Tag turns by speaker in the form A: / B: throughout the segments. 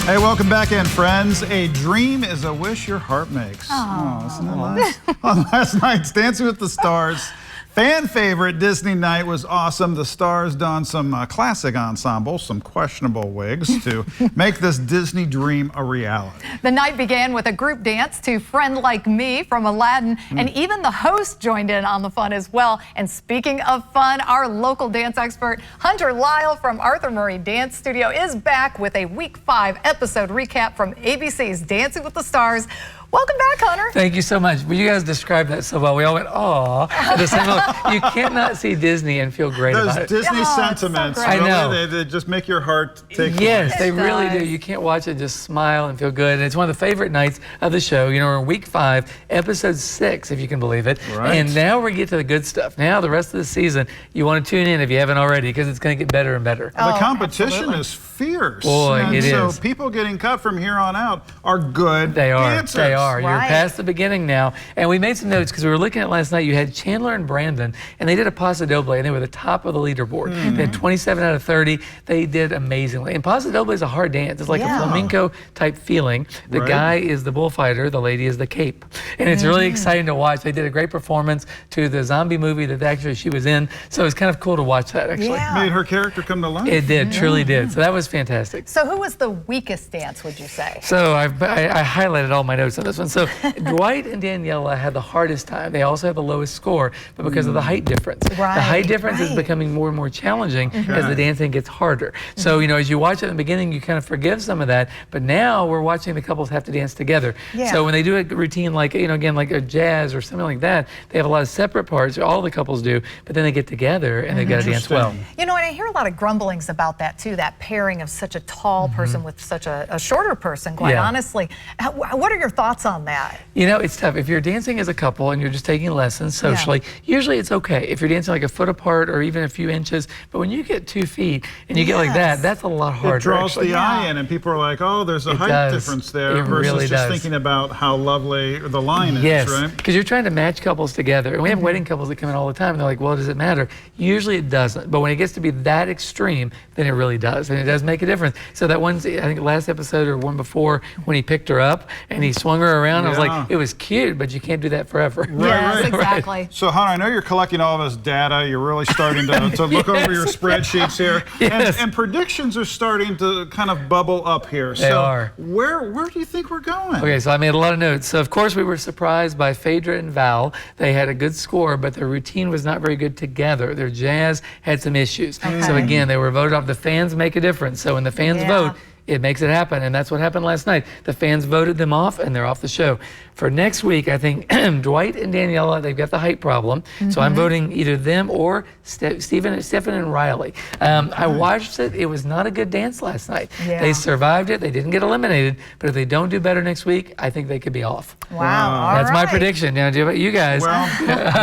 A: Hey, welcome back in, friends. A dream is a wish your heart makes. Oh, isn't that nice? On last night's Dancing with the Stars, fan favorite Disney night was awesome. The stars donned some classic ensembles, some questionable wigs to make this Disney dream a reality.
B: The night began with a group dance to Friend Like Me from Aladdin, and even the host joined in on the fun as well. And speaking of fun, our local dance expert, Hunter Lisle from Arthur Murray Dance Studio, is back with a Week 5 episode recap from ABC's Dancing with the Stars. Welcome back, Hunter.
C: Thank you so much. Well, you guys described that so well. We all went, aw. At the same moment. You cannot see Disney and feel great about it.
A: Those Disney sentiments,
B: so
C: I know.
A: They just make your heart take
C: Yes,
A: flight.
C: they really do. You can't watch it, just smile and feel good. And it's one of the favorite nights of the show. You know, we're in Week 5, Episode 6, if you can believe it.
A: Right.
C: And now we get to the good stuff. Now, the rest of the season, you want to tune in if you haven't already, because it's going to get better and better.
A: The competition is fierce.
C: Boy,
A: and
C: it
A: so
C: is.
A: people getting cut from here on out are good
C: They are.
A: dancers.
C: They are.
B: Right.
C: You're past the beginning now. And we made some notes because we were looking at last night. You had Chandler and Brandon, and they did a paso doble, and they were the top of the leaderboard. They had 27 out of 30. They did amazingly. And paso doble is a hard dance. It's like a flamenco type feeling. The guy is the bullfighter. The lady is the cape. And it's really exciting to watch. They did a great performance to the zombie movie that actually she was in. So it's kind of cool to watch that, actually.
A: Made her character come to life.
C: It did, truly did. So that was fantastic.
B: So who was the weakest dance, would you say?
C: So I highlighted all my notes on this one. So Dwight and Daniela had the hardest time. They also had the lowest score, but because of the height difference. The height difference is becoming more and more challenging as the dancing gets harder. So, you know, as you watch it in the beginning, you kind of forgive some of that, but now we're watching the couples have to dance together. So when they do a routine like, you know, again, like a jazz or something like that, they have a lot of separate parts, all the couples do, but then they get together and they've got to dance well.
B: You know, and I hear a lot of grumblings about that too, that pairing of such a tall person with such a shorter person, quite honestly. What are your thoughts on that?
C: You know, it's tough. If you're dancing as a couple and you're just taking lessons socially, usually it's okay. If you're dancing like a foot apart or even a few inches, but when you get 2 feet and you get like that, that's a lot harder.
A: It draws the eye in, and people are like, oh, there's a height difference there, versus just thinking about how lovely the line is, right?
C: Because you're trying to match couples together. And we have wedding couples that come in all the time, and they're like, well, does it matter? Usually it doesn't. But when it gets to be that extreme, then it really does. And it does make a difference. So that one, I think last episode or one before, when he picked her up and he swung her around, I was like, it was cute, but you can't do that forever.
B: Yes, exactly.
A: So, Hunter, I know you're collecting all this data. You're really starting to look over your spreadsheets here. And predictions are starting to kind of bubble up here.
C: They are.
A: Where do you think we're going?
C: Okay, so I made a lot of notes. So, of course, we were surprised by Phaedra and Val. They had a good score, but their routine was not very good together. Their jazz had some issues. So, again, they were voted off. The fans make a difference. So, when the fans vote, it makes it happen, and that's what happened last night. The fans voted them off, and they're off the show. For next week, I think Dwight and Daniela, they've got the height problem, so I'm voting either them or Stephen and Riley. I watched it. It was not a good dance last night. They survived it. They didn't get eliminated, but if they don't do better next week, I think they could be off.
B: Wow.
C: That's my prediction. Now, do you guys?
A: Well,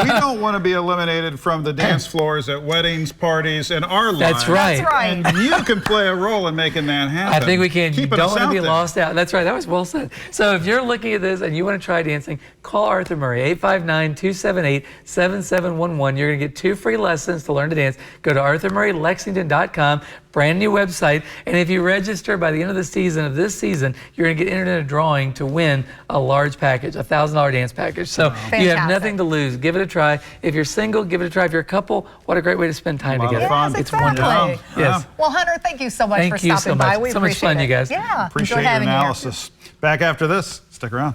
A: we don't want to be eliminated from the dance floors at weddings, parties, and our lives.
C: That's right.
A: And you can play a role in making that happen.
C: I think we can. You don't want to be
A: there.
C: lost out. That's right. That was well said. So if you're looking at this and you want to try dancing, call Arthur Murray, 859-278-7711. You're going to get 2 free lessons to learn to dance. Go to arthurmurraylexington.com, brand new website. And if you register by the end of the season of this season, you're going to get entered in a drawing to win a large package, a $1,000 dance package. So you have nothing to lose. Give it a try. If you're single, give it a try. If you're a couple, what a great way to spend time together.
B: It's
C: wonderful.
B: Yes. Well, Hunter, thank you so much for stopping by. We
C: so much fun,
B: it.
C: you guys.
B: Yeah.
A: Appreciate your analysis. Back after this. Stick around.